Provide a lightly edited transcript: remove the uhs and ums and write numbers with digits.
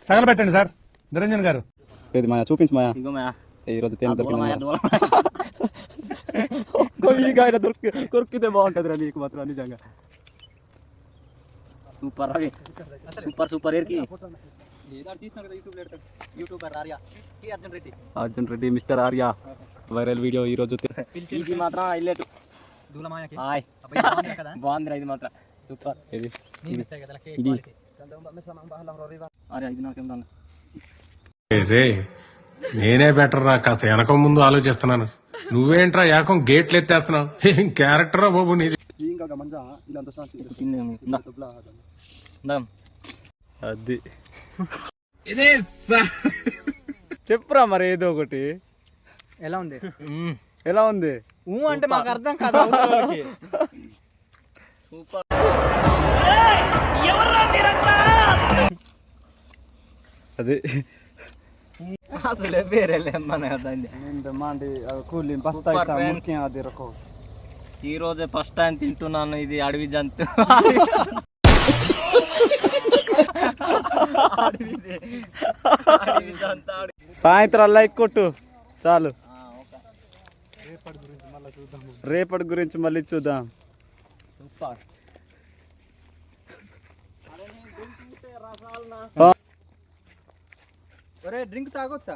తగలబెట్టండి sir Niranjan గారు. ఇది మాయా చూపించు మాయా. ఇంకో మాయా ఈరోజు తేనె దొరికింది. కొరికితే బాగుంటుంది రా నీకు మాత్రం నిజంగా. సూపర్ అవి సూపర్ సూపర్ ఏర్కి Arjun Reddy mister Arya viral video ఈరోజు ఇది మాత్రం హైలైట్. బాగుంది ఇది మాత్రం సూపర్. ఇది అరే ఇది నాకేం రే నేనే బెటర్ రా, కాస్త వెనక ముందు ఆలోచిస్తున్నాను. నువ్వేంట్రా ఏకం గేట్లు ఎత్తేస్తున్నావు? ఏం క్యారెక్టర్ రా బాబు నీది. అది చెప్పురా మరి ఏదో ఒకటి. ఎలా ఉంది ఎలా ఉంది అంటే మాకు అర్థం కాదు. సూపర్. అది అసలే వేరే ఈ రోజే ఫస్ట్ టైం తింటున్నాను ఇది అడవి జంతు. సాయంత్రం లైక్ కొట్టు చాలు. రేపటి గురించి మళ్ళీ చూద్దాం. డ్రింక్ తాగొచ్చా?